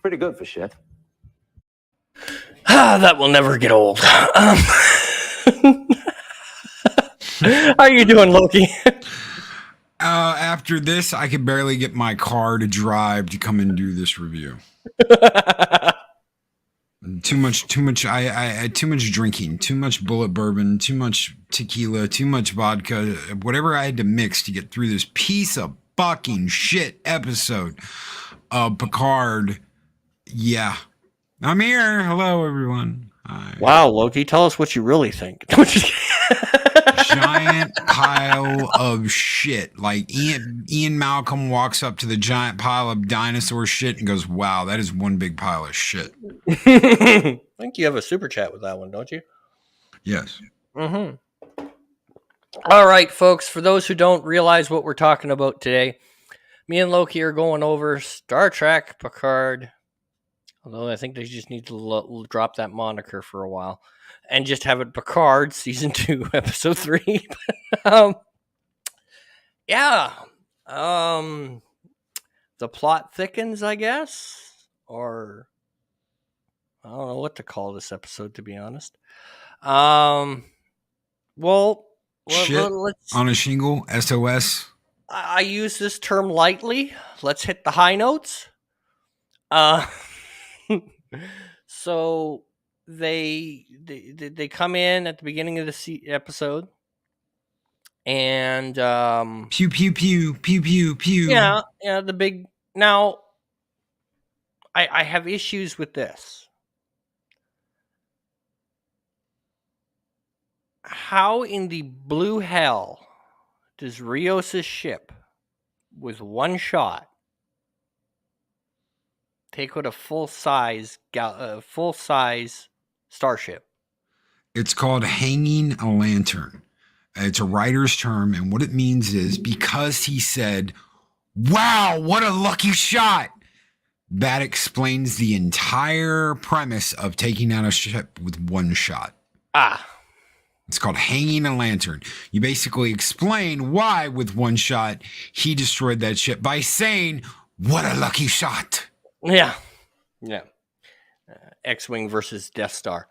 pretty good for shit. That will never get old. How are you doing, Loki? After this, I could barely get my car to drive to come and do this review. Too much. I had too much drinking, too much bullet bourbon, too much tequila, too much vodka, whatever I had to mix to get through this piece of fucking shit episode of Picard. Yeah. I'm here. Hello, everyone. Hi. Wow, Loki, tell us what you really think. Giant pile of shit. Like Ian Malcolm walks up to the giant pile of dinosaur shit and goes, wow, that is one big pile of shit. I think you have a super chat with that one, don't you? Yes. Mm-hmm. All right, folks, for those who don't realize what we're talking about today, me and Loki are going over Star Trek Picard. Although I think they just need to drop that moniker for a while and just have it Picard Season 2, Episode 3. Yeah. The plot thickens, I guess. Or I don't know what to call this episode, to be honest. Well, shit let's on a shingle, SOS. I use this term lightly. Let's hit the high notes. So they come in at the beginning of the episode, and pew pew pew pew pew pew. Yeah, the big. Now, I have issues with this. How in the blue hell does Rios' ship, with one shot, take out a full-size starship? It's called hanging a lantern. It's a writer's term, and what it means is because he said, wow, what a lucky shot. That explains the entire premise of taking out a ship with one shot. It's called hanging a lantern. You basically explain why, with one shot, he destroyed that ship by saying, what a lucky shot. Yeah. X-Wing versus Death Star.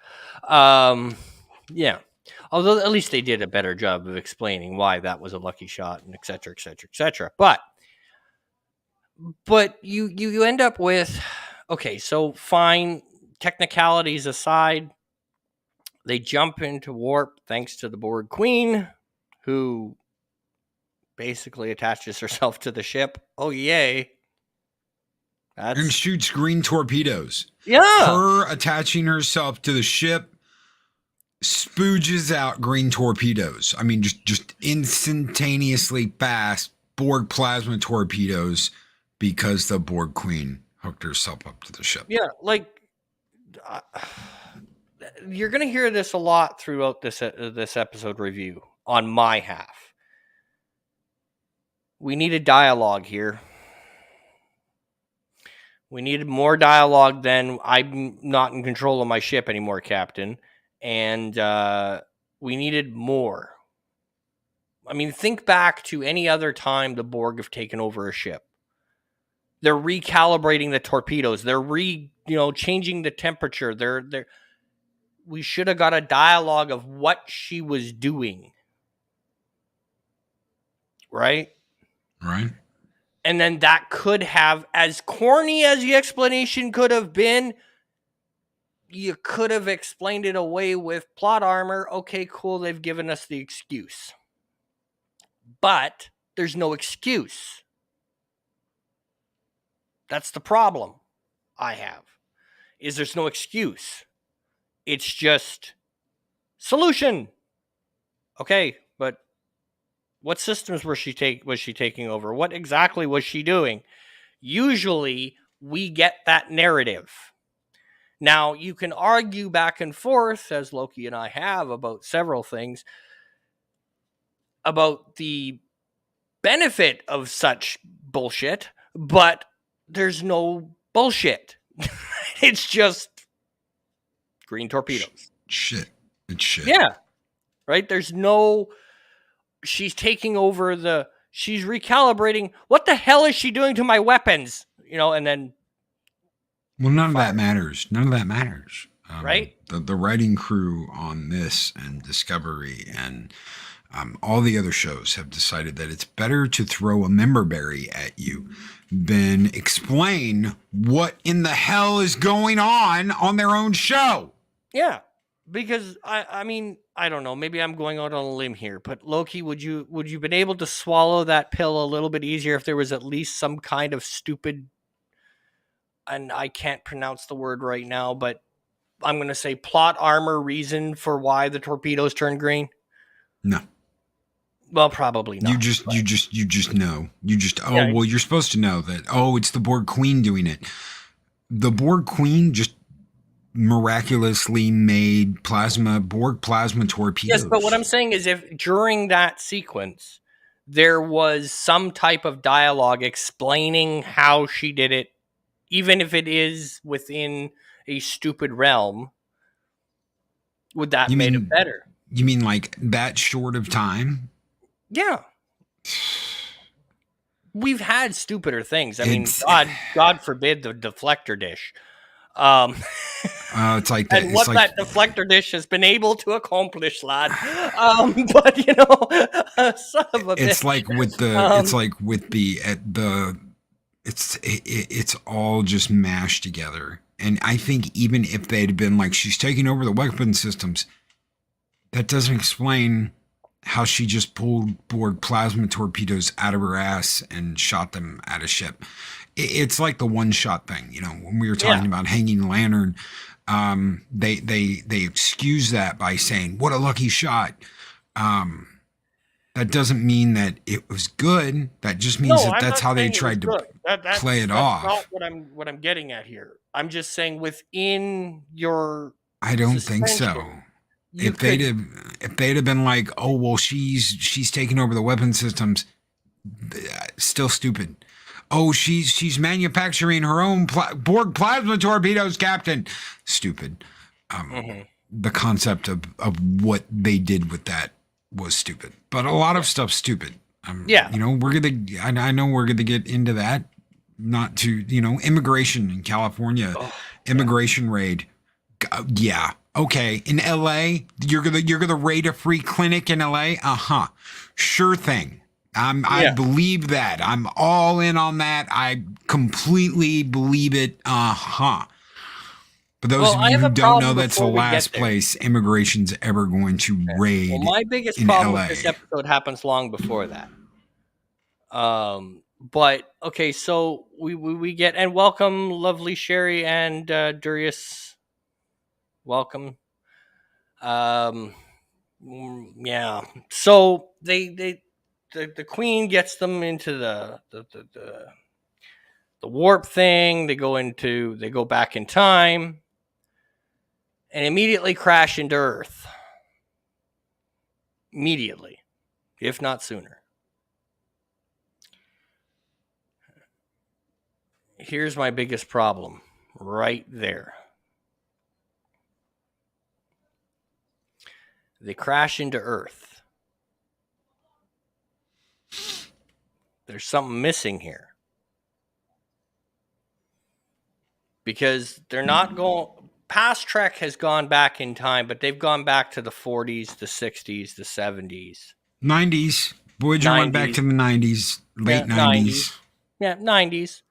Yeah. Although at least they did a better job of explaining why that was a lucky shot and et cetera, et cetera, et cetera. But you end up with, okay, so fine, technicalities aside, they jump into warp thanks to the Borg Queen, who basically attaches herself to the ship. Oh, yay. And shoots green torpedoes. Yeah. Her attaching herself to the ship spooges out green torpedoes. I mean, just instantaneously fast Borg plasma torpedoes because the Borg Queen hooked herself up to the ship. Yeah, like you're going to hear this a lot throughout this episode review on my half. We needed dialogue here. We needed more dialogue than I'm not in control of my ship anymore, Captain. And we needed more. I mean, think back to any other time the Borg have taken over a ship. They're recalibrating the torpedoes. They're changing the temperature. We should have got a dialogue of what she was doing. Right? Right. And then that could have, as corny as the explanation could have been, you could have explained it away with plot armor. Okay, cool. They've given us the excuse. But there's no excuse. That's the problem I have. Is there's no excuse. It's just solution. Okay, but what systems was she taking over? What exactly was she doing? Usually we get that narrative. Now, you can argue back and forth, as Loki and I have, about several things, about the benefit of such bullshit, but there's no bullshit. It's just green torpedoes. Shit. It's shit. Yeah. Right? There's no... She's taking over she's recalibrating. What the hell is she doing to my weapons? And then... Well, none of that matters. None of that matters. Right? The writing crew on this and Discovery and all the other shows have decided that it's better to throw a member berry at you than explain what in the hell is going on their own show. Yeah, because I mean, I don't know. Maybe I'm going out on a limb here, but Loki, would you been able to swallow that pill a little bit easier if there was at least some kind of stupid, and I can't pronounce the word right now, but I'm going to say plot armor reason for why the torpedoes turn green? No. Well, probably not. You just know. Yeah. Well, you're supposed to know that, it's the Borg Queen doing it. The Borg Queen just miraculously made Borg plasma torpedoes. Yes, but what I'm saying is if during that sequence there was some type of dialogue explaining how she did it, even if it is within a stupid realm, would that make it better? You mean like that short of time? Yeah. We've had stupider things. I mean, God forbid the deflector dish. It's like that. And what that deflector dish has been able to accomplish, lad. But you know, son of a bitch. It's like with the. It's all just mashed together. And I think even if they'd been like, she's taking over the weapon systems, that doesn't explain how she just pulled Borg plasma torpedoes out of her ass and shot them at a ship. It's like the one shot thing, you know, when we were talking about hanging lantern, they excuse that by saying, what a lucky shot. That doesn't mean that it was good. That just means that's how they tried to play it off. That's not what I'm getting at here. I'm just saying within your I don't think so. If they'd have been like, oh well, she's taking over the weapon systems, still stupid. Oh, she's manufacturing her own Borg plasma torpedoes, Captain. Stupid. The concept of what they did with that was stupid, but a lot of stuff's stupid. You know, I know we're gonna get into that. Not to, you know, immigration in California, immigration raid. Yeah. Okay. In LA, you're gonna raid a free clinic in LA? Sure thing. I believe that. I'm all in on that. I completely believe it. But those of you who don't know, that's the last place immigration's ever going to raid. Well, my biggest problem with this episode happens long before that. But okay, so we get, and welcome, lovely Sherry and Darius. Welcome. Yeah. So the Queen gets them into the warp thing. They go back in time and immediately crash into Earth. Immediately, if not sooner. Here's my biggest problem right there. They crash into Earth. There's something missing here. Because they're not going... Past Trek has gone back in time, but they've gone back to the 40s, the 60s, the 70s. 90s. Voyager went back to the 90s, late 90s. Yeah, 90s.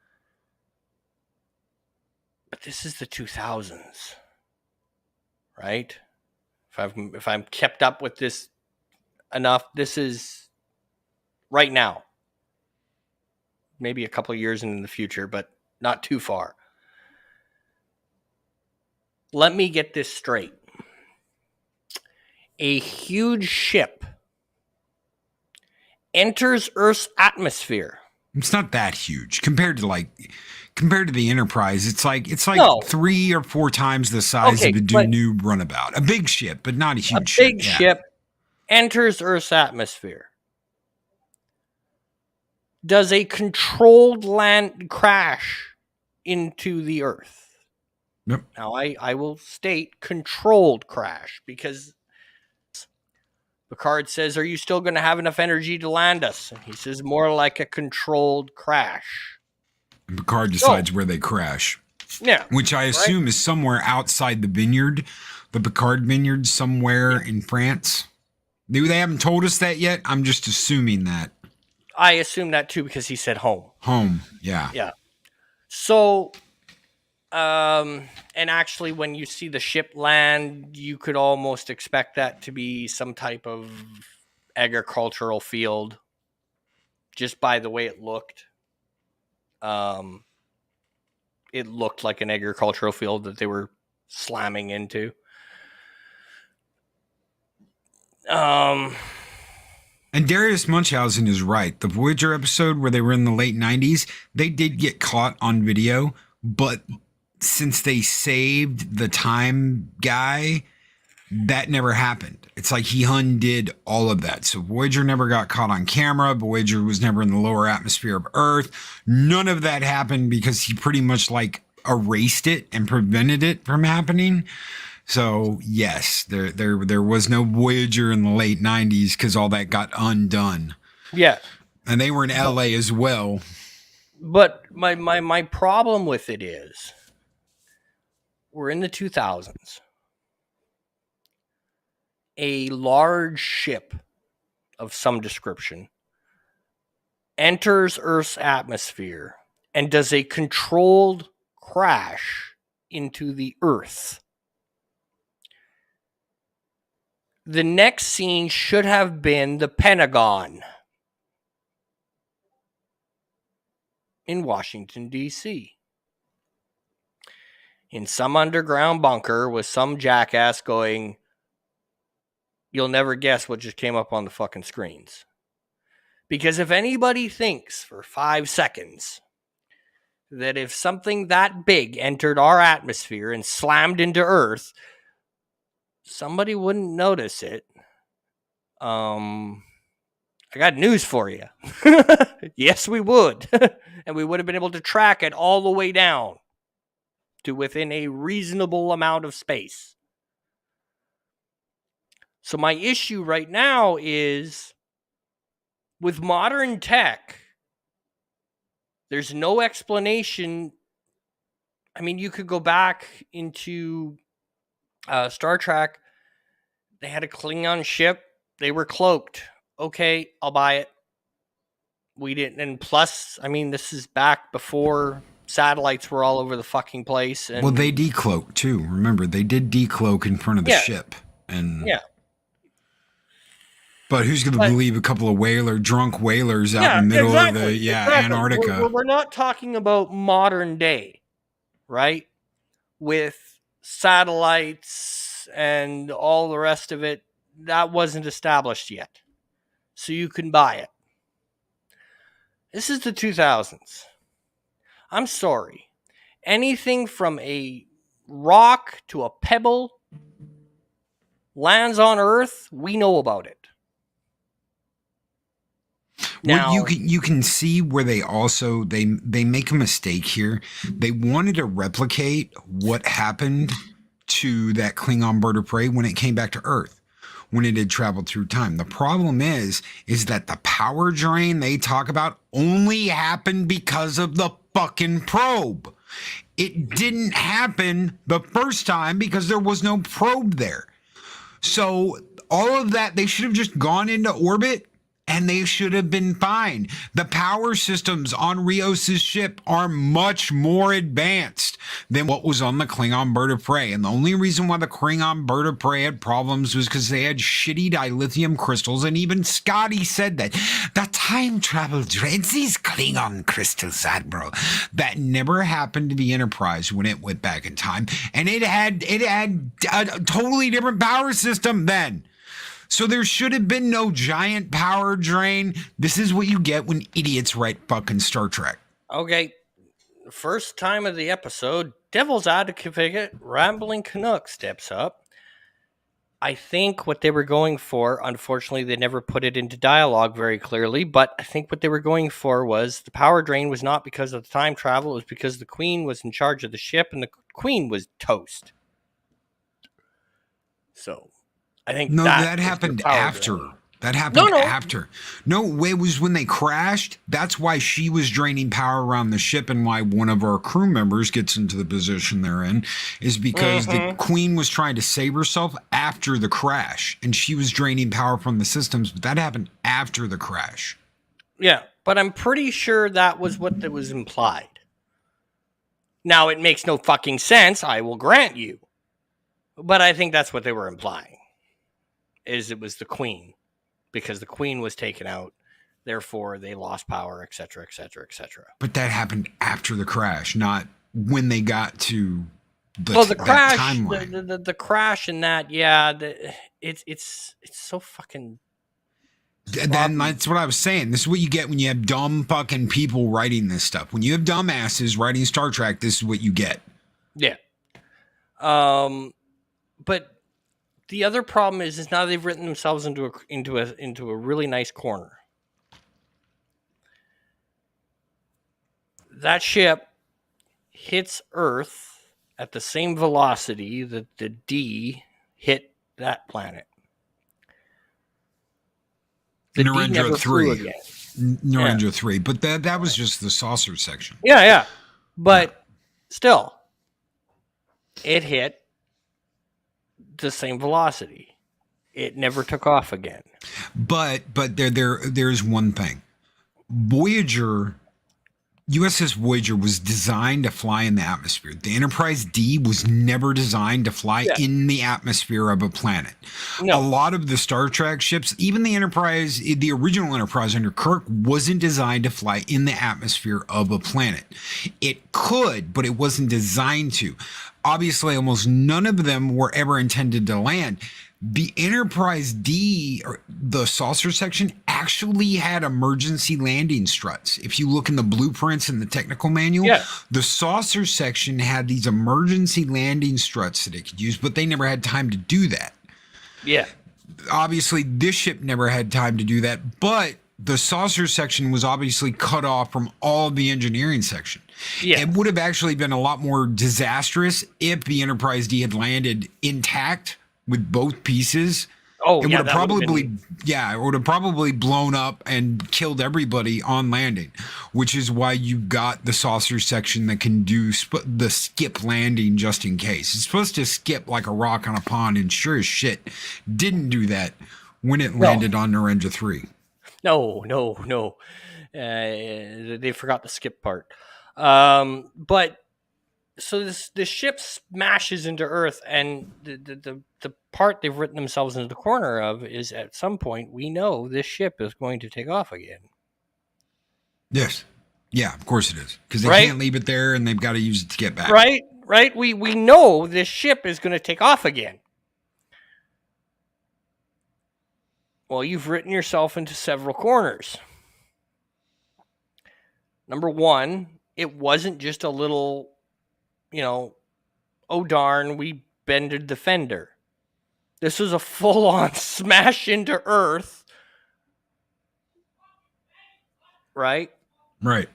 But this is the 2000s, right? If I'm kept up with this enough, this is right now. Maybe a couple of years in the future, but not too far. Let me get this straight. A huge ship enters Earth's atmosphere. It's not that huge compared to the Enterprise. It's like 3 or 4 times the size of a new runabout. A big ship, but not a huge ship. A big ship enters Earth's atmosphere. Does a controlled land crash into the Earth? Yep. Now, I will state controlled crash because Picard says, are you still going to have enough energy to land us? And he says, more like a controlled crash. And Picard decides where they crash. Yeah. which I assume is somewhere outside the vineyard, the Picard vineyard, somewhere in France. They haven't told us that yet. I'm just assuming that. I assume that too because he said home. Home, yeah. Yeah. So, and actually, when you see the ship land, you could almost expect that to be some type of agricultural field, just by the way it looked. It looked like an agricultural field that they were slamming into. And Darius Munchausen is right. The Voyager episode where they were in the late 90s, they did get caught on video, but since they saved the time guy, that never happened. It's like he undid all of that. So Voyager never got caught on camera. Voyager was never in the lower atmosphere of Earth. None of that happened because he pretty much like erased it and prevented it from happening. So yes, there was no Voyager in the late 90s because all that got undone. Yeah. And they were in LA as well. But my problem with it is we're in the 2000s. A large ship of some description enters Earth's atmosphere and does a controlled crash into the Earth. The next scene should have been the Pentagon in Washington, D.C. in some underground bunker with some jackass going, "You'll never guess what just came up on the fucking screens." Because if anybody thinks for 5 seconds that if something that big entered our atmosphere and slammed into Earth, somebody wouldn't notice it, I got news for you. Yes, we would. And we would have been able to track it all the way down to within a reasonable amount of space. So my issue right now is with modern tech, there's no explanation. I mean, you could go back into Star Trek. They had a Klingon ship. They were cloaked. Okay, I'll buy it. We didn't. And plus, I mean, this is back before satellites were all over the fucking place. And well, they decloaked too. Remember, they did decloak in front of the ship. And yeah. But who's going to believe a couple of drunk whalers out in the middle of the Antarctica? We're not talking about modern day, right? With satellites and all the rest of it, that wasn't established yet. So you can buy it. This is the 2000s. I'm sorry. Anything from a rock to a pebble lands on Earth, we know about it. Now, well, you can see where they also they make a mistake here. They wanted to replicate what happened to that Klingon bird of prey when it came back to Earth, when it had traveled through time. The problem is that the power drain they talk about only happened because of the fucking probe. It didn't happen the first time because there was no probe there. So all of that, they should have just gone into orbit and they should have been fine. The power systems on Rios' ship are much more advanced than what was on the Klingon bird of prey. And the only reason why the Klingon bird of prey had problems was because they had shitty dilithium crystals. And even Scotty said that. The time travel dreads these Klingon crystals, Admiral. That never happened to the Enterprise when it went back in time. And it had a totally different power system then. So there should have been no giant power drain. This is what you get when idiots write fucking Star Trek. Okay, first time of the episode, Devil's Advocate, Rambling Canuck steps up. I think what they were going for, unfortunately, they never put it into dialogue very clearly, but I think what they were going for was the power drain was not because of the time travel, it was because the Queen was in charge of the ship and the Queen was toast. So I think that happened after. That happened No. after. No, it was when they crashed. That's why she was draining power around the ship, and why one of our crew members gets into the position they're in is because the Queen was trying to save herself after the crash, and she was draining power from the systems, but that happened after the crash. Yeah, but I'm pretty sure that was what that was implied. Now, it makes no fucking sense, I will grant you. But I think that's what they were implying, is it was the Queen. Because the Queen was taken out, therefore they lost power, etc., etc., etc. But that happened after the crash, not when they got to the crash, timeline. The crash and that, yeah, it's so fucking. Then that's what I was saying. This is what you get when you have dumb fucking people writing this stuff. When you have dumbasses writing Star Trek, this is what you get. Yeah. But the other problem is now they've written themselves into a really nice corner. That ship hits Earth at the same velocity that the D hit that planet. The D never flew again. Narendra 3, but that was just the saucer section. Yeah. But still, it hit the same velocity. It never took off again. But there's one thing. USS Voyager was designed to fly in the atmosphere. The Enterprise D was never designed to fly in the atmosphere of a planet. No. A lot of the Star Trek ships, even the Enterprise, the original Enterprise under Kirk, wasn't designed to fly in the atmosphere of a planet. It could, but it wasn't designed to. Obviously, almost none of them were ever intended to land. The Enterprise D, or the saucer section, actually had emergency landing struts. If you look in the blueprints and the technical manual, the saucer section had these emergency landing struts that it could use, but they never had time to do that. Yeah. Obviously, this ship never had time to do that, but the saucer section was obviously cut off from all of the engineering section. Yeah. It would have actually been a lot more disastrous if the Enterprise D had landed intact with both pieces. It would have probably blown up and killed everybody on landing, which is why you got the saucer section that can do the skip landing just in case. It's supposed to skip like a rock on a pond, and sure as shit didn't do that when it landed on Narendra 3. No. They forgot the skip part. But so this ship smashes into Earth, and the part they've written themselves into the corner of is at some point we know this ship is going to take off again. Yes. Yeah, of course it is. Because they can't leave it there, and they've got to use it to get back. Right. We know this ship is going to take off again. Well, you've written yourself into several corners. Number one, it wasn't just a little, oh darn, we bended the fender. This was a full-on smash into Earth. Right? Right.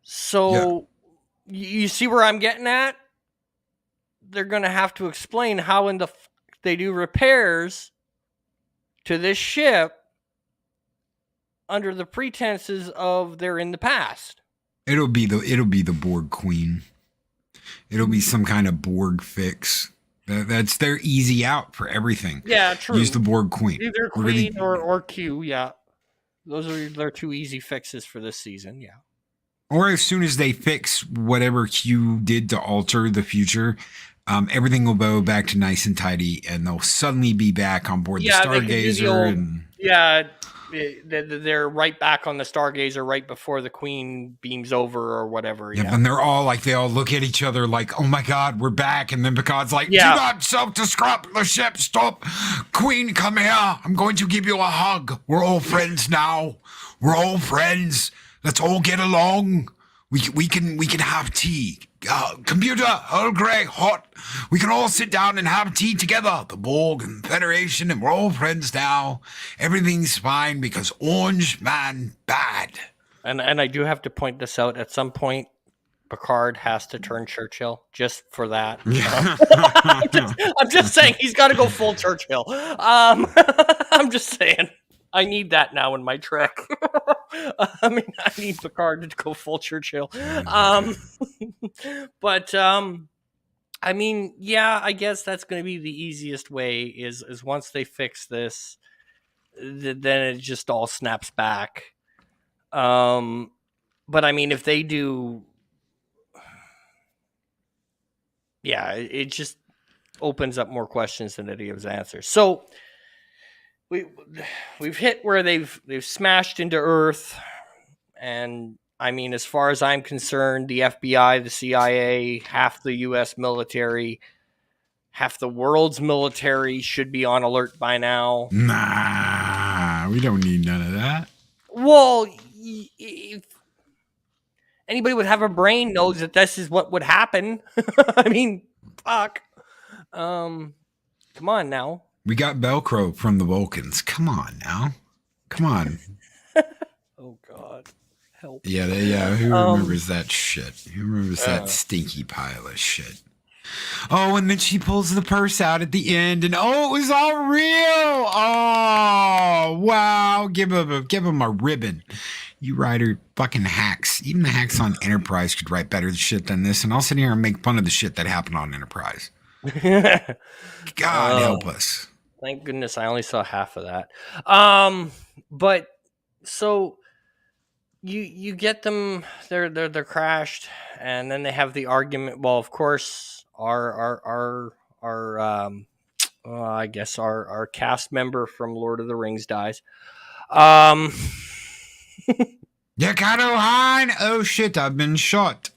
So, you see where I'm getting at? They're going to have to explain how in the they do repairs to this ship under the pretenses of they're in the past. It'll be the Borg Queen. It'll be some kind of Borg fix. That's their easy out for everything. Yeah, true. Use the Borg Queen. Either Queen or Q, yeah. Those are their two easy fixes for this season, yeah. Or as soon as they fix whatever Q did to alter the future, everything will go back to nice and tidy, and they'll suddenly be back on board the Stargazer. They're right back on the Stargazer right before the Queen beams over or whatever. Yeah, and they're all like, they all look at each other like, oh my God, we're back. And then Picard's like, do not self-destruct the ship. Stop. Queen, come here. I'm going to give you a hug. We're all friends now. We're all friends. Let's all get along. We can have tea. Computer, Earl Grey, hot. We can all sit down and have tea together. The Borg and Federation, and we're all friends now. Everything's fine because Orange Man bad. And I do have to point this out. At some point, Picard has to turn Churchill just for that. I'm just saying he's got to go full Churchill. I'm just saying. I need that now in my trek. I mean, I need Picard to go full Churchill. But I mean, yeah, I guess that's going to be the easiest way. Is once they fix this, then it just all snaps back. But I mean, if they do, yeah, it just opens up more questions than it gives answers. So we've hit where they've smashed into Earth, and I mean, as far as I'm concerned, the FBI, the CIA, half the U.S. military, half the world's military should be on alert by now. Nah, we don't need none of that. Well, if anybody would have a brain knows that this is what would happen. I mean, fuck. Come on now. We got Velcro from the Vulcans. Come on now. Come on. Oh God, help. Yeah. Who remembers that shit? Who remembers that stinky pile of shit? Oh, and then she pulls the purse out at the end, and oh, it was all real. Oh, wow. Give him a ribbon. You writer fucking hacks. Even the hacks on Enterprise could write better shit than this, and I'll sit here and make fun of the shit that happened on Enterprise. God help us. Thank goodness I only saw half of that. But so you get them, they're crashed, and then they have the argument. Well, of course, our I guess our cast member from Lord of the Rings dies. Yakato Han! Oh shit, I've been shot.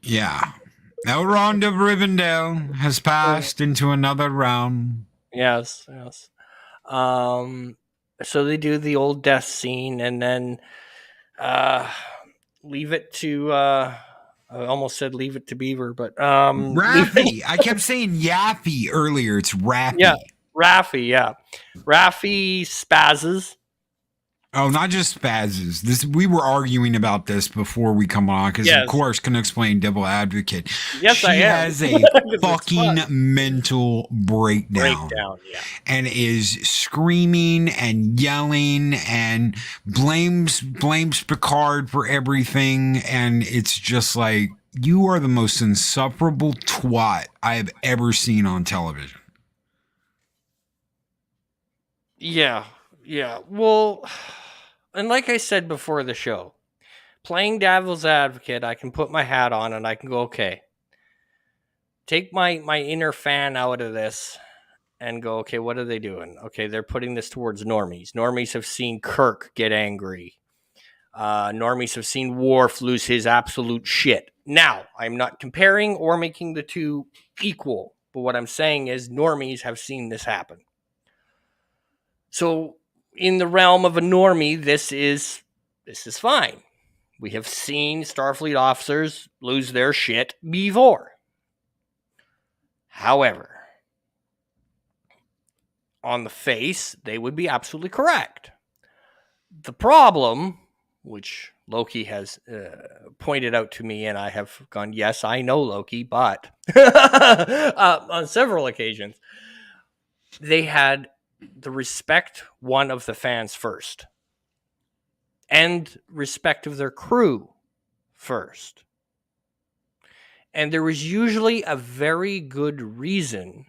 Yeah. Elrond of Rivendell has passed into another realm. Yes. So they do the old death scene, and then leave it to I almost said leave it to Beaver, but Raffy. I kept saying Yaffy earlier. It's Raffy. Yeah, Raffy. Yeah, Raffy spazzes. Oh, not just spazzes. We were arguing about this before we come on because, of course, can explain Devil Advocate. Yes, she I am. has a fucking mental breakdown. Yeah. And is screaming and yelling and blames Picard for everything. And it's just like, you are the most insufferable twat I have ever seen on television. Yeah. Well, and like I said before the show, playing devil's advocate, I can put my hat on and I can go, okay, take my inner fan out of this and go, okay, what are they doing? Okay, they're putting this towards normies. Normies have seen Kirk get angry. Normies have seen Worf lose his absolute shit. Now, I'm not comparing or making the two equal, but what I'm saying is normies have seen this happen. So in the realm of a normie, this is fine. We have seen Starfleet officers lose their shit before. However, on the face, they would be absolutely correct. The problem, which Loki has pointed out to me, and I have gone, yes, I know Loki, but on several occasions, they had the respect one of the fans first and respect of their crew first. And there was usually a very good reason.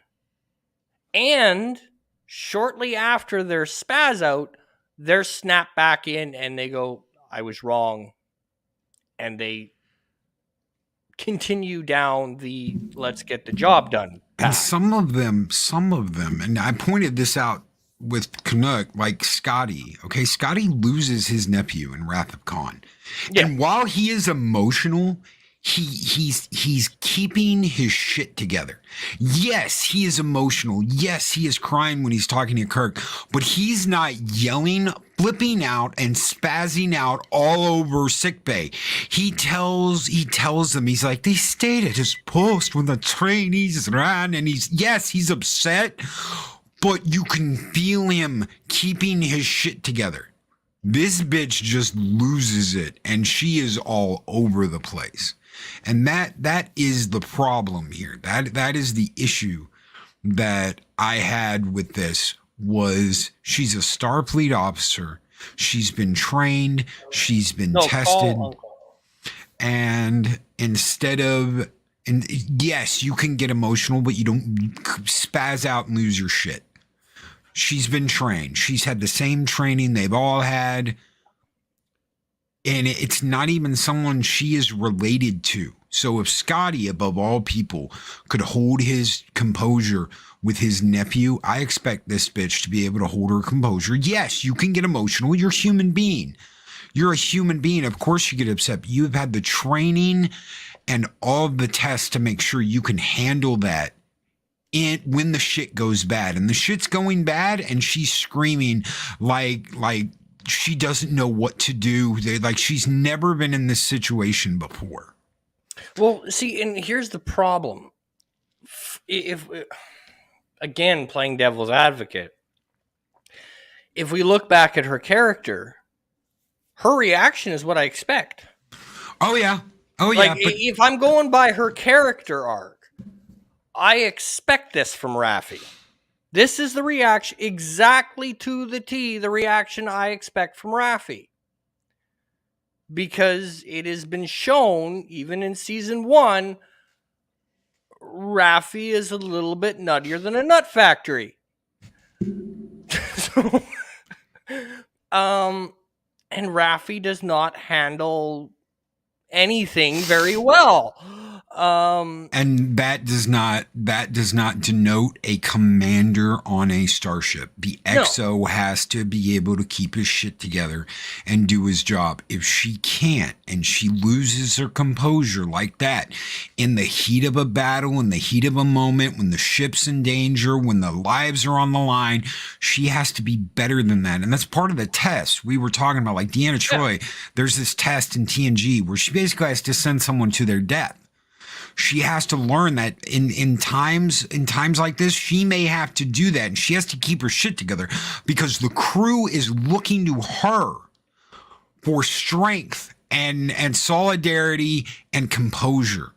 And shortly after their spaz out, they're snapped back in and they go, I was wrong. And they continue down the let's get the job done path. And some of them, and I pointed this out with Canuck, like Scotty. Okay, Scotty loses his nephew in Wrath of Khan. Yeah. And while he is emotional, he's keeping his shit together. Yes, he is emotional. Yes, he is crying when he's talking to Kirk, but he's not yelling, flipping out, and spazzing out all over sickbay. He tells them, he's like, they stayed at his post when the trainees ran, and he's upset, but you can feel him keeping his shit together. This bitch just loses it, and she is all over the place. And that is the problem here. That is the issue that I had with this was she's a Starfleet officer. She's been trained. She's been No, tested. call Uncle. And instead of, and yes, you can get emotional, but you don't spaz out and lose your shit. She's been trained. She's had the same training they've all had. And it's not even someone she is related to. So if Scotty, above all people, could hold his composure with his nephew, I expect this bitch to be able to hold her composure. Yes, you can get emotional. You're a human being. You're a human being. Of course you get upset. But you have had the training and all of the tests to make sure you can handle that when the shit goes bad. And the shit's going bad and she's screaming like she doesn't know what to do. Like she's never been in this situation before. Well, see, and here's the problem. If again, playing devil's advocate, if we look back at her character, her reaction is what I expect. Oh yeah. Oh yeah. Like if I'm going by her character arc, I expect this from Raffy. This is the reaction, exactly to the T, the reaction I expect from Raffy. Because it has been shown, even in season 1, Raffy is a little bit nuttier than a nut factory. So, and Raffy does not handle anything very well. And that does not denote a commander on a starship. The XO has to be able to keep his shit together and do his job. If she can't and she loses her composure like that in the heat of a battle, in the heat of a moment, when the ship's in danger, when the lives are on the line, she has to be better than that. And that's part of the test. We were talking about, like Deanna Troi, there's this test in TNG where she basically has to send someone to their death. She has to learn that in times like this, she may have to do that, and she has to keep her shit together because the crew is looking to her for strength and solidarity and composure.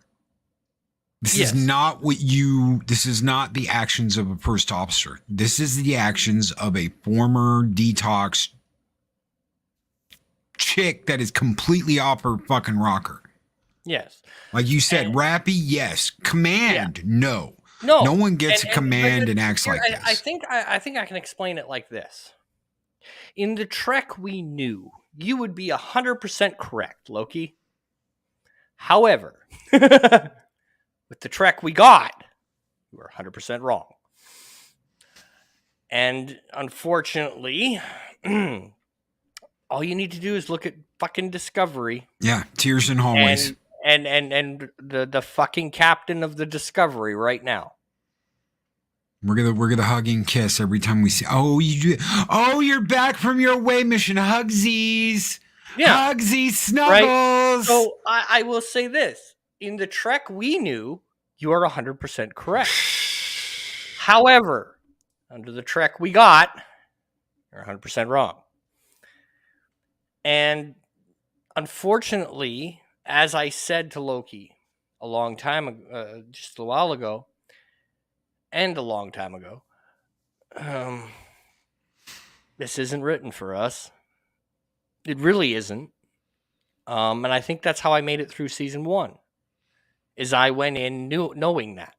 This is not this is not the actions of a first officer. This is the actions of a former detox chick that is completely off her fucking rocker. Yes. Like you said, Raffy, yes. Command, no. No one gets a command and acts like this. I think I can explain it like this. In the Trek we knew, you would be 100% correct, Loki. However, with the Trek we got, you were 100% wrong. And unfortunately, all you need to do is look at fucking Discovery. Yeah, tears in hallways. And the fucking captain of the Discovery right now. We're gonna hug and kiss every time we see. Oh, you're back from your away mission. Hugsies. Yeah. Hugsies, snuggles. Right? So I will say this. In the Trek we knew, you are 100% correct. However, under the Trek we got, you're 100% wrong. And unfortunately, as I said to Loki a long time ago, just a while ago, and a long time ago, this isn't written for us. It really isn't. And I think that's how I made it through season 1, is I went in knowing that.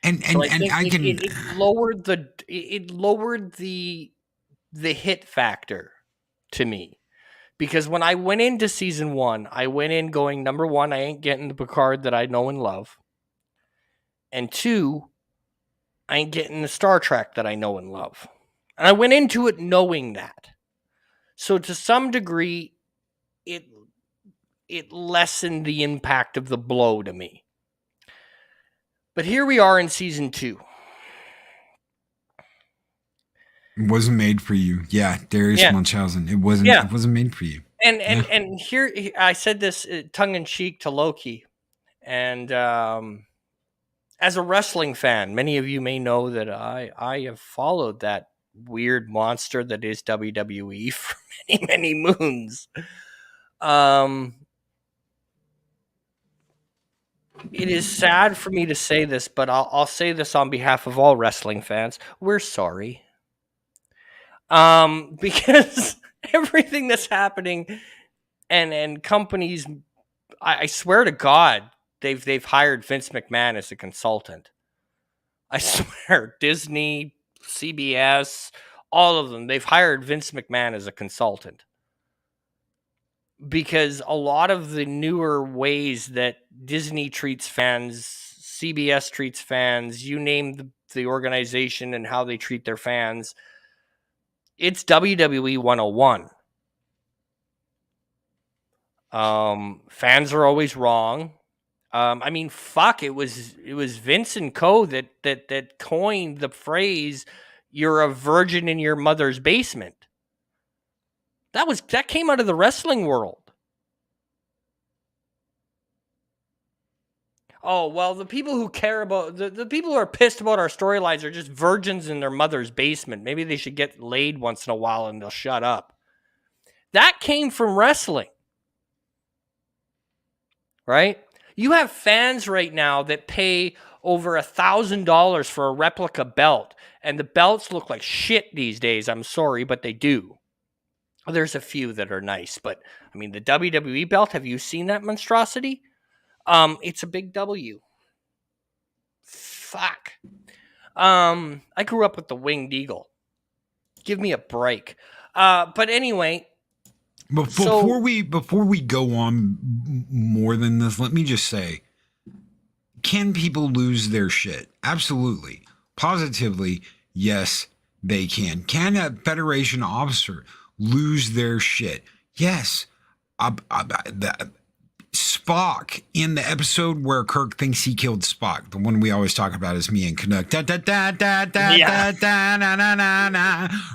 And so it lowered the hit factor to me. Because when I went into season 1, I went in going, number 1, I ain't getting the Picard that I know and love. And 2, I ain't getting the Star Trek that I know and love. And I went into it knowing that. So to some degree, it lessened the impact of the blow to me. But here we are in season 2. It wasn't made for you. Yeah, Darius Munchausen. It wasn't made for you. And here I said this tongue in cheek to Loki. And as a wrestling fan, many of you may know that I have followed that weird monster that is WWE for many, many moons. it is sad for me to say this, but I'll say this on behalf of all wrestling fans. We're sorry. Because everything that's happening and companies, I swear to God, they've hired Vince McMahon as a consultant. I swear, Disney, CBS, all of them, they've hired Vince McMahon as a consultant. Because a lot of the newer ways that Disney treats fans, CBS treats fans, you name the organization and how they treat their fans, it's WWE 101. Fans are always wrong. I mean, fuck, it was Vince and Co. that coined the phrase "you're a virgin in your mother's basement." That came out of the wrestling world. Oh, well, the people who care about the people who are pissed about our storylines are just virgins in their mother's basement. Maybe they should get laid once in a while and they'll shut up. That came from wrestling. Right? You have fans right now that pay over $1,000 for a replica belt, and the belts look like shit these days. I'm sorry, but they do. There's a few that are nice, but I mean, the WWE belt, have you seen that monstrosity? It's a big W. Fuck. I grew up with the winged eagle. Give me a break. But anyway, Before we go on more than this, let me just say, can people lose their shit? Absolutely. Positively, yes, they can. Can a Federation officer lose their shit? Yes. Spock in the episode where Kirk thinks he killed Spock, the one we always talk about is me and Canuck.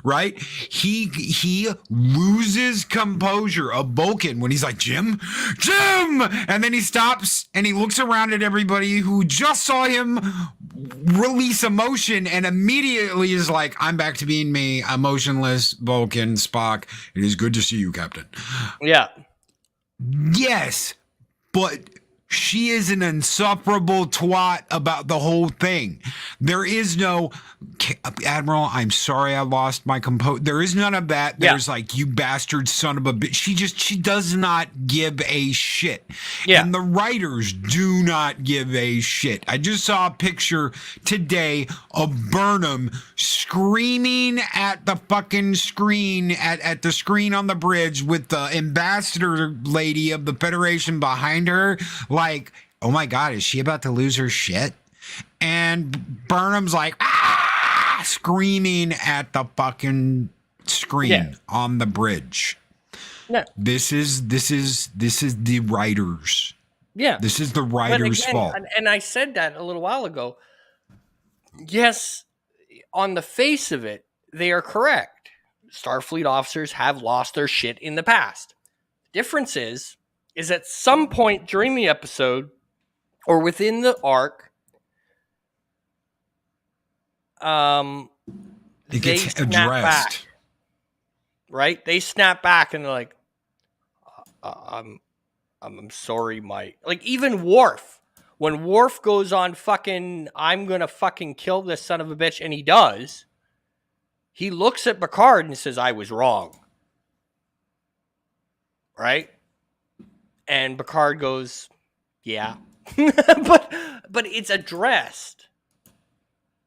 Right? He loses composure of Vulcan when he's like, Jim, and then he stops and he looks around at everybody who just saw him release emotion and immediately is like, I'm back to being me, emotionless Vulcan, Spock. It is good to see you, Captain. Yeah. Yes. But she is an insufferable twat about the whole thing. There is no, Admiral, I'm sorry I lost my composure. There is none of that. There's like, you bastard son of a bitch. She does not give a shit. Yeah. And the writers do not give a shit. I just saw a picture today of Burnham screaming at the fucking screen, at the screen on the bridge with the ambassador lady of the Federation behind her. Like, oh my God, is she about to lose her shit? And Burnham's like, screaming at the fucking screen on the bridge. Yeah. This is the writers. Yeah. This is the writers' fault. And I said that a little while ago. Yes, on the face of it, they are correct. Starfleet officers have lost their shit in the past. The difference is at some point during the episode or within the arc, it gets addressed. Back, right? They snap back and they're like, I'm sorry, Mike. Like, even Worf, when Worf goes on fucking, I'm gonna fucking kill this son of a bitch, and he does, he looks at Picard and says, I was wrong. Right? And Picard goes, yeah. but it's addressed.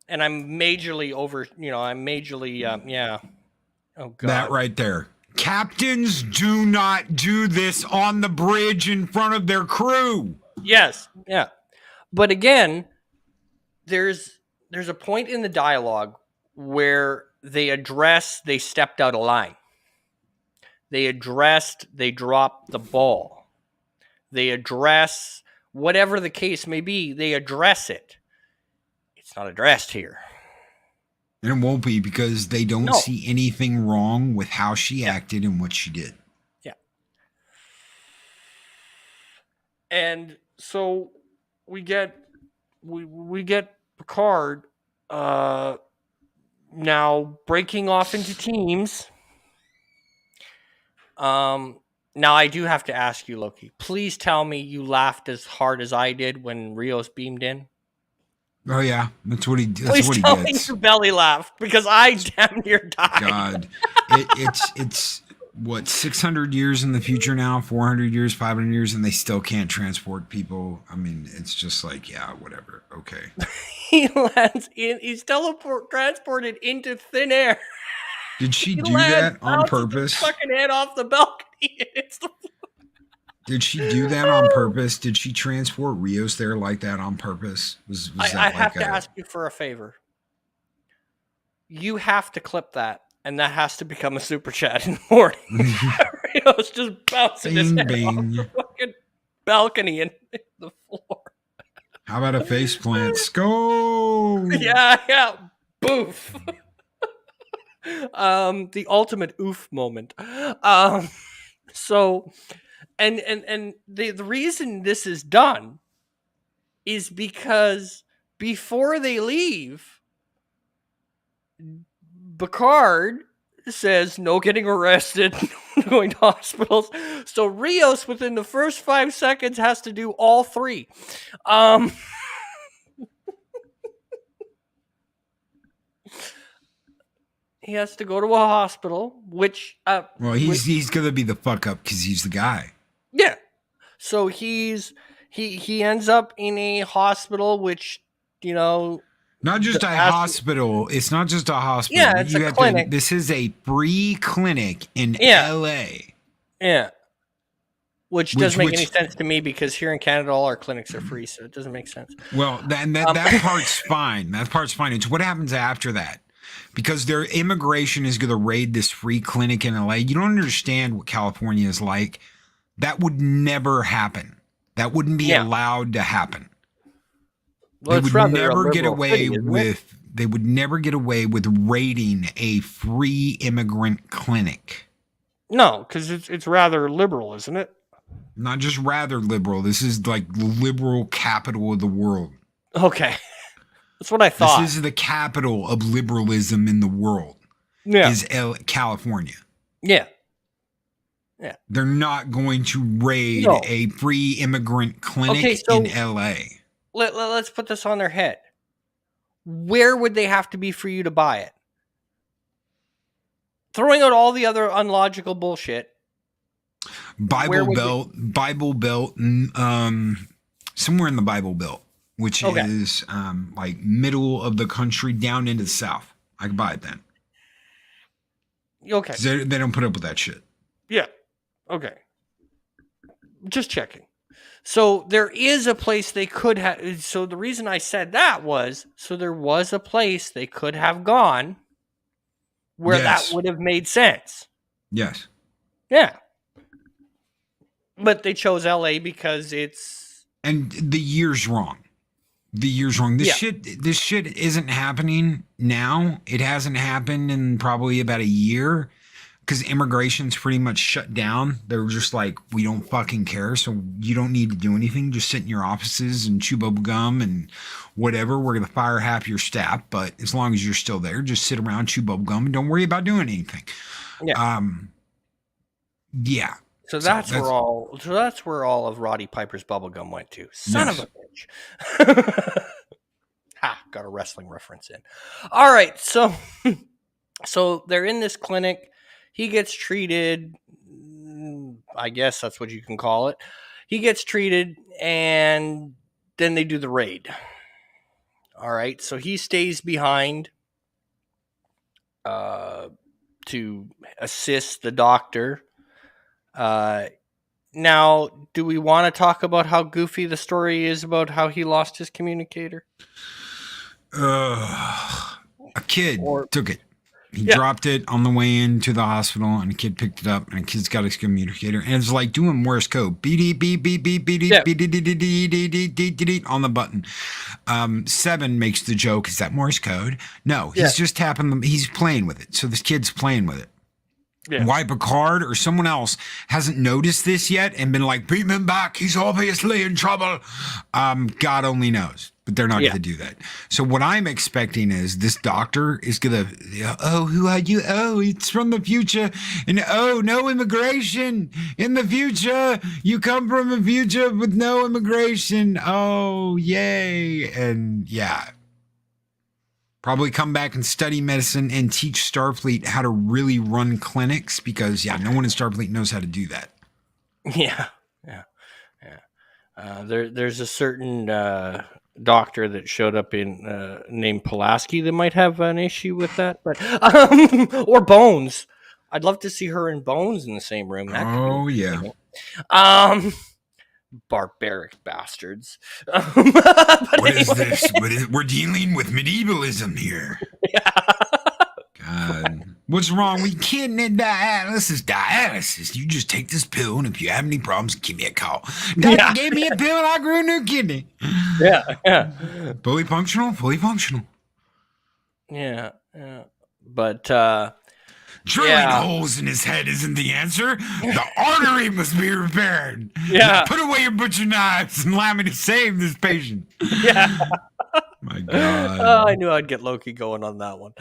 And I'm majorly yeah. Oh, God. That right there. Captains do not do this on the bridge in front of their crew. Yes. Yeah. But again, there's a point in the dialogue where they stepped out of line. They dropped the ball. They address whatever the case may be, they address it. It's not addressed here. And it won't be because they don't see anything wrong with how she acted and what she did. Yeah. And so we get Picard now breaking off into teams. Now, I do have to ask you, Loki. Please tell me you laughed as hard as I did when Rios beamed in. Oh yeah, that's what he Please tell me gets. you belly laughed because I damn near died. God, it's what 600 years in the future now, 400 years, 500 years, and they still can't transport people. I mean, it's just like, yeah, whatever. Okay. He lands in. He's transported into thin air. Did she He do lands, that on bounces his purpose? fucking head off the balcony. And it's the Did she do that on purpose? Did she transport Rios there like that on purpose? Was that I like have to ask you for a favor. You have to clip that, and that has to become a super chat in the morning. Rios just bouncing his head off the fucking balcony and hit the floor. How about a face plant? Go! Yeah. Boof. The ultimate oof moment. So and the reason this is done is because before they leave, Picard says no getting arrested, no going to hospitals. So Rios within the first 5 seconds has to do all three. He has to go to a hospital, which well, he's gonna be the fuck up because he's the guy. Yeah. So he ends up in a hospital, which, you know, not just a hospital. It's not just a hospital. Yeah, it's a clinic. This is a free clinic in LA. Yeah. Which doesn't make any sense to me because here in Canada, all our clinics are free, so it doesn't make sense. Well, that part's fine. That part's fine. It's what happens after that. Because their immigration is going to raid this free clinic in LA. You don't understand what California is like. That would never happen. That wouldn't be allowed to happen. Well, they would never get away with. They would never get away with raiding a free immigrant clinic. No, because it's rather liberal, isn't it? Not just rather liberal. This is like the liberal capital of the world. Okay. That's what I thought. This is the capital of liberalism in the world. Yeah. Is California. Yeah. Yeah. They're not going to raid a free immigrant clinic in LA. Let's put this on their head. Where would they have to be for you to buy it? Throwing out all the other unlogical bullshit. Bible Belt, somewhere in the Bible Belt, which is like middle of the country down into the south. I could buy it then. Okay. They don't put up with that shit. Yeah. Okay. Just checking. So there is a place they could have. So the reason I said that was so there was a place they could have gone where that would have made sense. Yes. Yeah. But they chose LA because it's. And the year's wrong. This shit isn't happening now. It hasn't happened in probably about a year because immigration's pretty much shut down. They're just like, we don't fucking care. So you don't need to do anything. Just sit in your offices and chew bubble gum and whatever. We're going to fire half your staff. But as long as you're still there, just sit around, chew bubble gum, and don't worry about doing anything. Yeah. Yeah. So that's where all of Roddy Piper's bubblegum went to. Son of a bitch. Got a wrestling reference in. All right, so they're in this clinic. He gets treated. I guess that's what you can call it. He gets treated, and then they do the raid. All right, so he stays behind to assist the doctor. Now, do we want to talk about how goofy the story is about how he lost his communicator? A kid took it. He dropped it on the way into the hospital, and a kid picked it up, and a kid's got his communicator, and it's like doing Morse Code. Beep, beep, beep, beep, beep, beep, beep, on the button. 7 makes the joke, is that Morse Code? No, he's just tapping them. He's playing with it. So this kid's playing with it. Yeah. Why Picard or someone else hasn't noticed this yet and been like, bring him back. He's obviously in trouble. God only knows, but they're not going to do that. So what I'm expecting is this doctor is going to, oh, who are you? Oh, it's from the future. And oh, no immigration in the future. You come from a future with no immigration. Oh, yay. And yeah. Probably come back and study medicine and teach Starfleet how to really run clinics because, no one in Starfleet knows how to do that. Yeah. There's a certain doctor that showed up in named Pulaski that might have an issue with that, but or Bones. I'd love to see her and Bones in the same room. Barbaric bastards. What is this? We're dealing with medievalism here. Yeah. God. What's wrong? We can't dialysis. Dialysis. You just take this pill, and if you have any problems, give me a call. Doctor gave me a pill, and I grew a new kidney. Yeah. Fully functional. Yeah. But drilling holes in his head isn't the answer. The artery must be repaired. Yeah. Put away your butcher knives and allow me to save this patient. Yeah. My God. Oh, I knew I'd get Loki going on that one.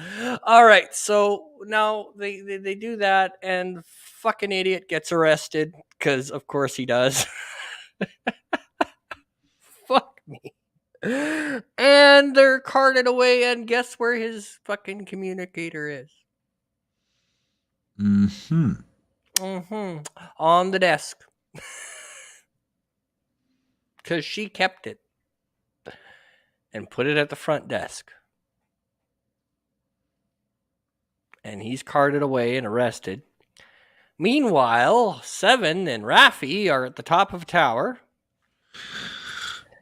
All right, so now they do that, and fucking idiot gets arrested because, of course, he does. Fuck me. And they're carted away, and guess where his fucking communicator is? On the desk. Because she kept it and put it at the front desk. And he's carted away and arrested. Meanwhile, Seven and Raffy are at the top of a tower.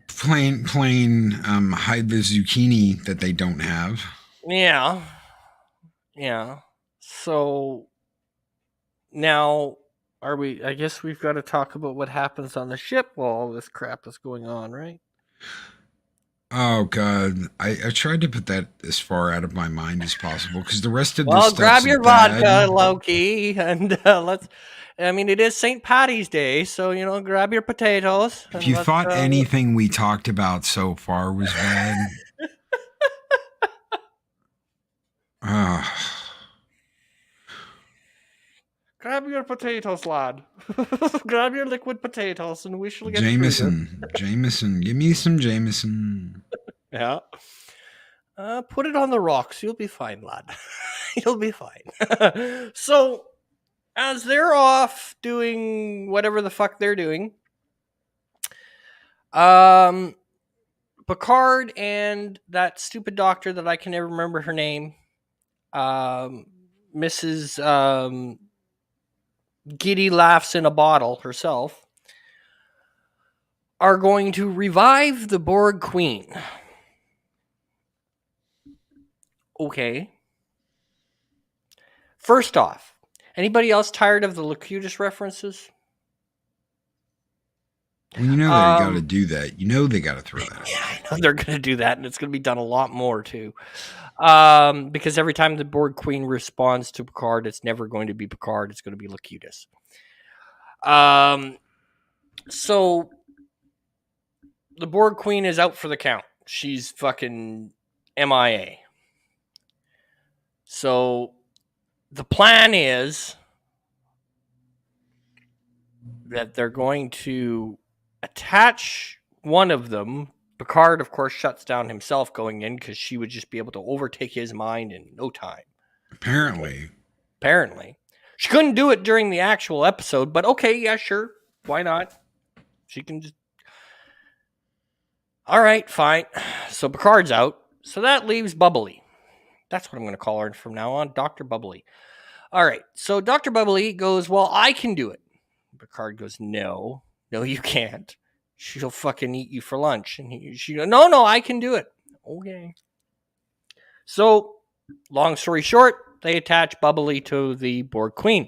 Playing hide the zucchini that they don't have. Yeah. So now I guess we've got to talk about what happens on the ship while all this crap is going on, right? Oh God, I tried to put that as far out of my mind as possible because the rest of the well, stuff. grab your vodka, Loki, and let's. I mean, it is St. Patty's Day, so grab your potatoes. If you thought anything we talked about so far was bad, grab your potatoes, lad. Grab your liquid potatoes, and we shall get Jameson, give me some Jameson. Yeah. Put it on the rocks. You'll be fine, lad. You'll be fine. So, as they're off doing whatever the fuck they're doing, Picard and that stupid doctor that I can never remember her name, Mrs. Giddy Laughs in a Bottle herself, are going to revive the Borg Queen. Okay. First off, anybody else tired of the Locutus references? Well, they got to do that. They got to throw that out. Yeah, I know they're going to do that, and it's going to be done a lot more, too. Because every time the Borg Queen responds to Picard, it's never going to be Picard. It's going to be Locutus. So, the Borg Queen is out for the count. She's fucking MIA. So, the plan is that they're going to attach one of them. Picard, of course, shuts down himself going in because she would just be able to overtake his mind in no time. Apparently. She couldn't do it during the actual episode, but okay, yeah, sure. Why not? She can just... All right, fine. So Picard's out. So that leaves Bubbly. That's what I'm going to call her from now on, Dr. Bubbly. All right, so Dr. Bubbly goes, well, I can do it. Picard goes, no, you can't. She'll fucking eat you for lunch. And she goes, no, I can do it. Okay. So, long story short, they attach Bubbly to the Borg Queen.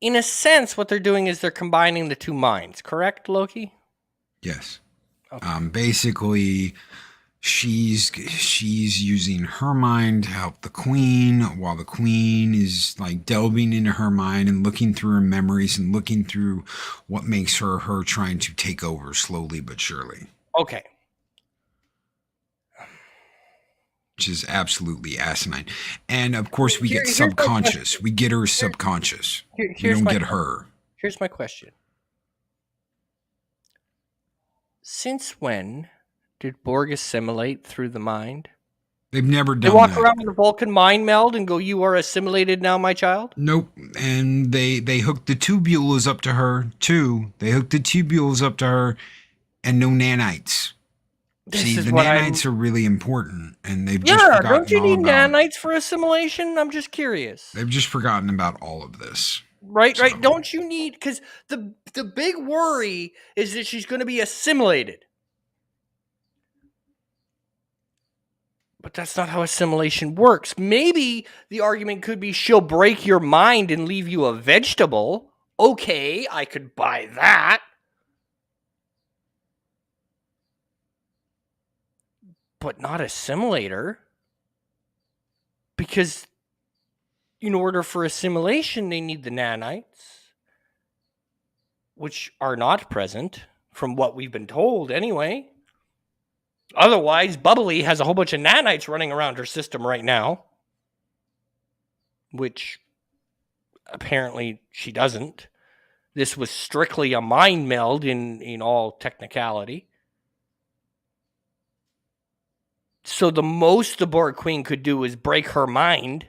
In a sense, what they're doing is they're combining the two minds, correct, Loki? Yes. Okay. Basically, she's using her mind to help the queen, while the queen is like delving into her mind and looking through her memories and looking through what makes her trying to take over slowly but surely. Okay. Which is absolutely asinine. And of course, we get Here's my subconscious. question. We get her subconscious. We Here's don't my get her. Here's my question. Since when did Borg assimilate through the mind? They've never They done walk that. around with a Vulcan mind meld and go, "You are assimilated now, my child." Nope. And they hooked the tubules up to her too. They hooked the tubules up to her, and no nanites. See, the nanites are really important, and they've just Yeah, forgotten don't you all need about. nanites for assimilation? I'm just curious. They've just forgotten about all of this. Right. So, Don't you need, because the big worry is that she's going to be assimilated. But that's not how assimilation works. Maybe the argument could be she'll break your mind and leave you a vegetable. Okay, I could buy that. But not assimilate her. Because in order for assimilation, they need the nanites, which are not present, from what we've been told anyway. Otherwise, Bubbly has a whole bunch of nanites running around her system right now, which apparently she doesn't. This was strictly a mind meld in all technicality. So the most the Borg Queen could do is break her mind,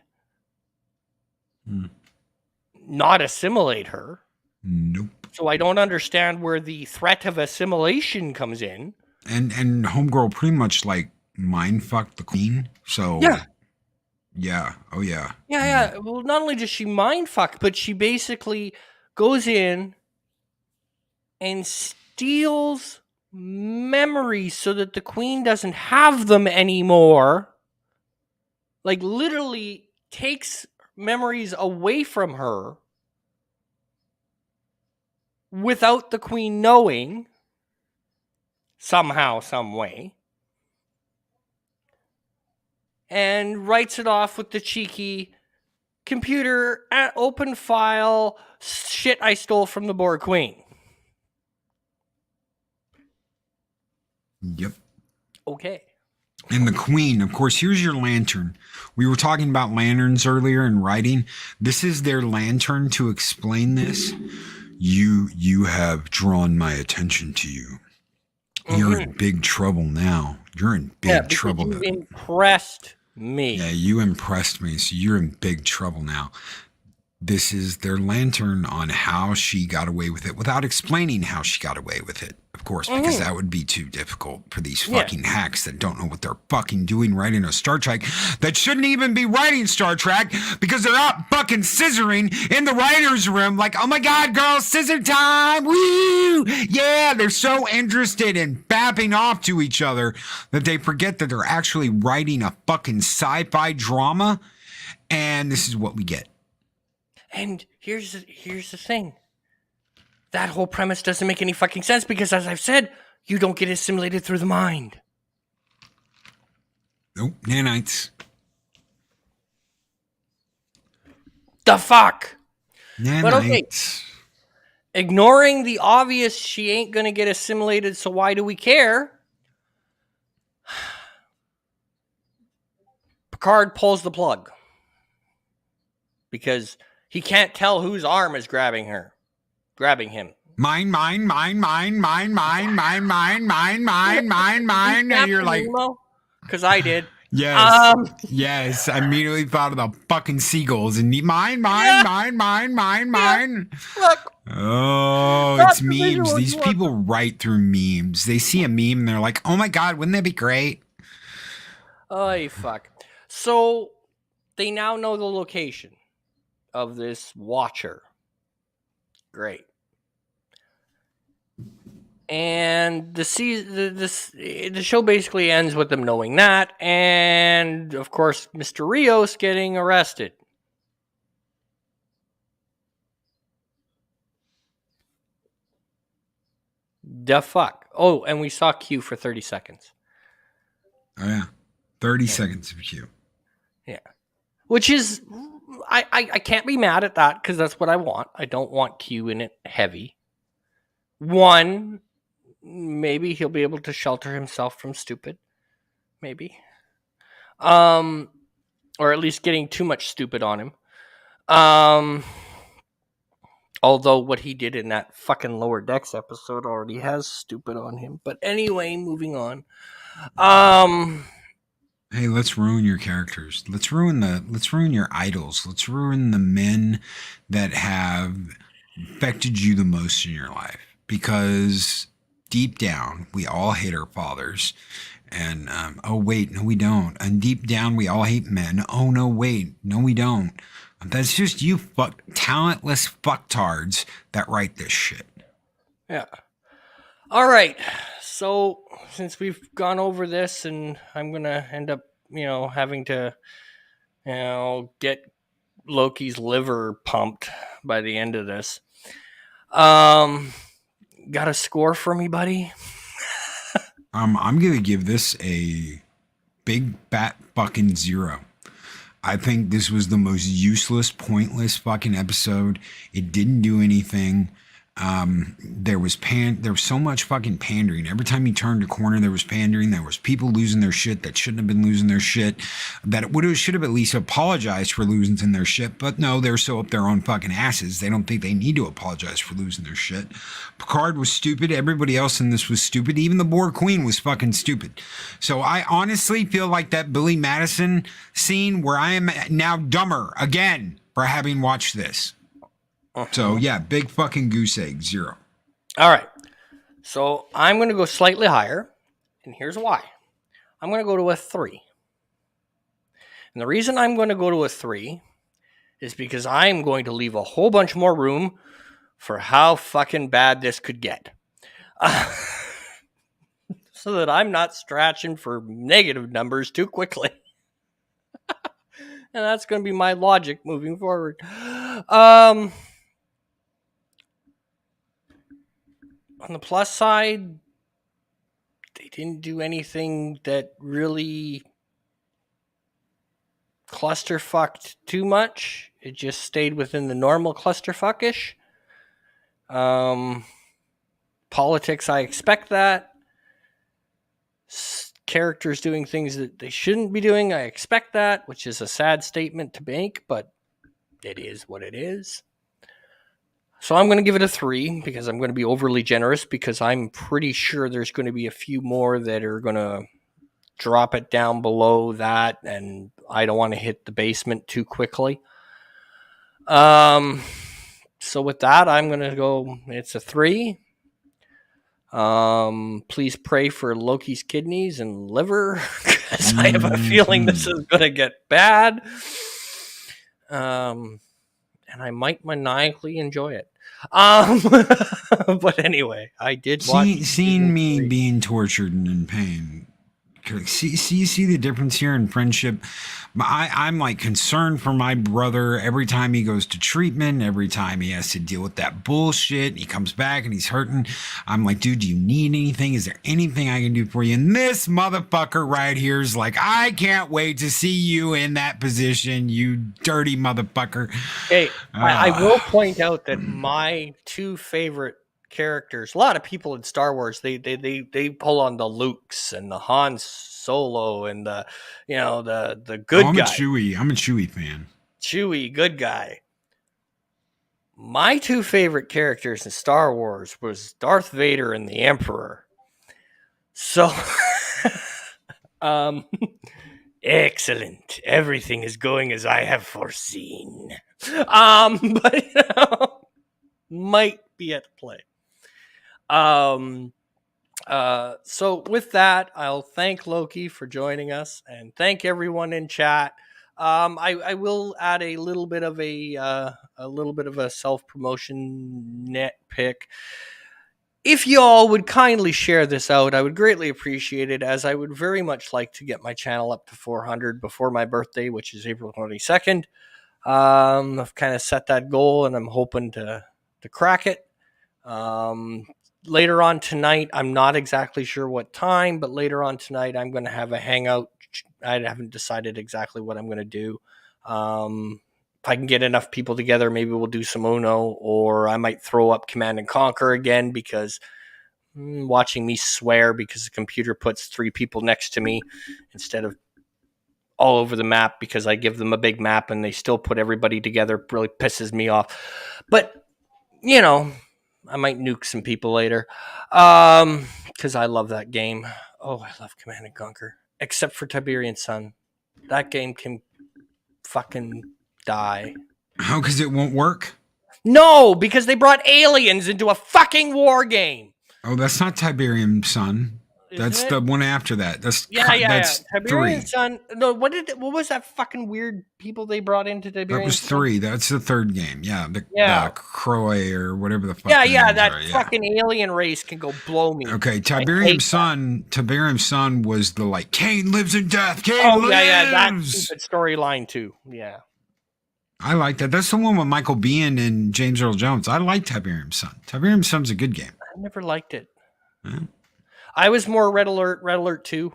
not assimilate her. Nope. So I don't understand where the threat of assimilation comes in. And Homegirl pretty much like mind fucked the queen. So yeah. Oh yeah. Yeah. Well, not only does she mind fuck, but she basically goes in and steals memories so that the queen doesn't have them anymore. Like literally takes memories away from her without the queen knowing, somehow, some way, and writes it off with the cheeky computer open file shit I stole from the Borg Queen. Yep. Okay. And the queen, of course, here's your lantern. We were talking about lanterns earlier in writing. This is their lantern to explain this. You have drawn my attention to you. You're in big trouble now. You're in big trouble. You impressed me. Yeah, you impressed me, so you're in big trouble now. This is their lantern on how she got away with it without explaining how she got away with it, of course, because that would be too difficult for these fucking hacks that don't know what they're fucking doing writing a Star Trek that shouldn't even be writing Star Trek because they're out fucking scissoring in the writer's room like, oh my God, girls, scissor time, woo! Yeah, they're so interested in bapping off to each other that they forget that they're actually writing a fucking sci-fi drama, and this is what we get. And here's the thing. That whole premise doesn't make any fucking sense because, as I've said, you don't get assimilated through the mind. Nope, nanites. The fuck? Nanites. But okay. Ignoring the obvious, she ain't gonna get assimilated, so why do we care? Picard pulls the plug. Because he can't tell whose arm is grabbing him. Mine. And you're like, because I did. yes, yes. I immediately thought of the fucking seagulls and mine. Look. Oh, it's memes. These people write through memes. They see a meme and they're like, oh my God, wouldn't that be great? Oh, fuck. So they now know the location of this watcher. Great. And the show basically ends with them knowing that, and of course, Mr. Rios getting arrested. The fuck? Oh, and we saw Q for 30 seconds. Oh yeah, 30 seconds of Q. Yeah, which is I can't be mad at that because that's what I want. I don't want Q in it heavy. One, maybe he'll be able to shelter himself from stupid. Maybe. Or at least getting too much stupid on him. Although what he did in that fucking Lower Decks episode already has stupid on him. But anyway, moving on. Hey, let's ruin your characters. Let's ruin your idols. Let's ruin the men that have affected you the most in your life. Because deep down, we all hate our fathers. And oh wait, no we don't. And deep down, we all hate men. Oh no, wait, no we don't. That's just you talentless fucktards that write this shit. Yeah. All right. So since we've gone over this, and I'm gonna end up, having to, get Loki's liver pumped by the end of this. Got a score for me, buddy? I'm gonna give this a big fat fucking 0. I think this was the most useless, pointless fucking episode. It didn't do anything. There was so much fucking pandering. Every time you turned a corner, there was pandering. There was people losing their shit that shouldn't have been losing their shit. That should have at least apologized for losing their shit. But no, they're so up their own fucking asses. They don't think they need to apologize for losing their shit. Picard was stupid. Everybody else in this was stupid. Even the Borg Queen was fucking stupid. So I honestly feel like that Billy Madison scene where I am now dumber again for having watched this. So, yeah, big fucking goose egg, 0. All right. So I'm going to go slightly higher, and here's why. I'm going to go to a 3. And the reason I'm going to go to a 3 is because I'm going to leave a whole bunch more room for how fucking bad this could get. So that I'm not stretching for negative numbers too quickly. And that's going to be my logic moving forward. On the plus side, they didn't do anything that really clusterfucked too much. It just stayed within the normal clusterfuckish. Politics, I expect that. Characters doing things that they shouldn't be doing, I expect that, which is a sad statement to make, but it is what it is. So I'm going to give it a 3 because I'm going to be overly generous because I'm pretty sure there's going to be a few more that are going to drop it down below that, and I don't want to hit the basement too quickly. So with that, I'm going to go, it's a 3. Please pray for Loki's kidneys and liver because I have a feeling this is going to get bad. And I might maniacally enjoy it. But anyway, I did watch. Seeing me being tortured and in pain. See the difference here in friendship. I'm like concerned for my brother every time he goes to treatment, every time he has to deal with that bullshit. And he comes back and he's hurting. I'm like, dude, do you need anything? Is there anything I can do for you? And this motherfucker right here is like, I can't wait to see you in that position, you dirty motherfucker. Hey, I will point out that my 2 favorite characters, a lot of people in Star Wars, they pull on the Lukes and the Han Solo and the good guy. I'm a Chewie fan. Chewie, good guy. My 2 favorite characters in Star Wars was Darth Vader and the Emperor. So, excellent. Everything is going as I have foreseen. But might be at play. So with that, I'll thank Loki for joining us and thank everyone in chat. I will add a little bit of a self-promotion nitpick. If y'all would kindly share this out, I would greatly appreciate it, as I would very much like to get my channel up to 400 before my birthday, which is April 22nd. I've kind of set that goal and I'm hoping to crack it. later on tonight, I'm not exactly sure what time, but later on tonight, I'm going to have a hangout. I haven't decided exactly what I'm going to do. If I can get enough people together, maybe we'll do some Uno, or I might throw up Command and Conquer again, because watching me swear because the computer puts 3 people next to me instead of all over the map because I give them a big map and they still put everybody together really pisses me off. But, you know, I might nuke some people later because I love that game. Oh, I love Command and Conquer. Except for Tiberian Sun. That game can fucking die. How? Because it won't work? No, because they brought aliens into a fucking war game. Oh, that's not Tiberium Sun. That's the one after that. That's that's Tiberian 3. Sun. No, what was that fucking weird people they brought into Tiberian? That was 3. That's the 3rd game. Yeah, the Croy or whatever the fuck. That fucking alien race can go blow me. Okay, Tiberium Sun was the like Kane lives in death. Kane lives. That stupid storyline too. Yeah. I like that. That's the one with Michael Biehn and James Earl Jones. I like Tiberium Sun. Tiberium Sun's a good game. I never liked it. Yeah. I was more Red Alert 2.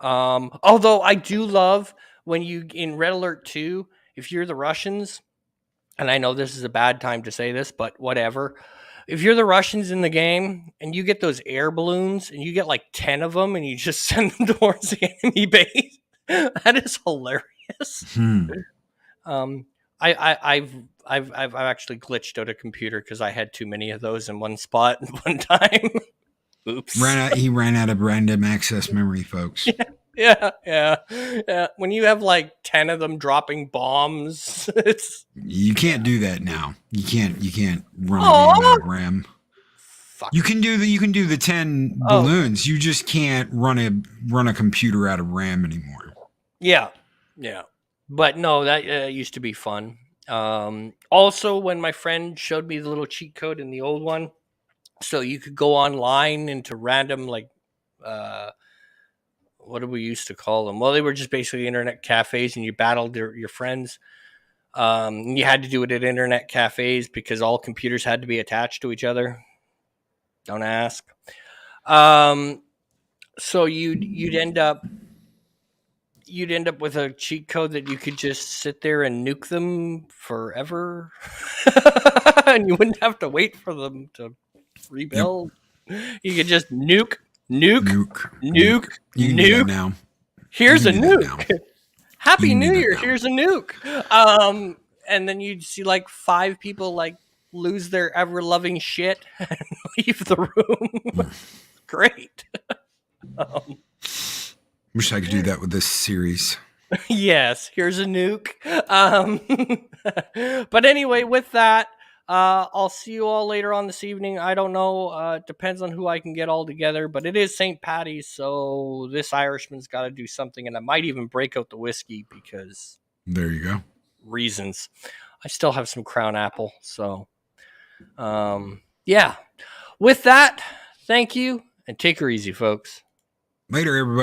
Although I do love when you, in Red Alert 2, if you're the Russians, and I know this is a bad time to say this, but whatever. If you're the Russians in the game and you get those air balloons and you get like 10 of them and you just send them towards the enemy base, that is hilarious. I've actually glitched out a computer because I had too many of those in one spot at one time. Oops. He ran out of random access memory, folks. Yeah. When you have like 10 of them dropping bombs, you can't do that now. You can't run a game out of RAM. Fuck. You can do the 10 balloons. You just can't run a computer out of RAM anymore. Yeah. But no, that used to be fun. Also, when my friend showed me the little cheat code in the old one, so you could go online into random, like, what do we used to call them? Well, they were just basically internet cafes, and you battled your friends. You had to do it at internet cafes because all computers had to be attached to each other. Don't ask. So you'd end up with a cheat code that you could just sit there and nuke them forever, and you wouldn't have to wait for them to rebuild. Yep. You could just nuke. You can do that now. Here's a nuke. Happy New Year. Here's a nuke. And then you'd see like 5 people like lose their ever loving shit and leave the room. Great. Wish I could do that with this series. Yes, here's a nuke. But anyway, with that, I'll see you all later on this evening. I don't know. It depends on who I can get all together, but it is St. Paddy's, so this Irishman's got to do something, and I might even break out the whiskey because... There you go. Reasons. I still have some Crown Apple, so... yeah. With that, thank you, and take her easy, folks. Later, everybody.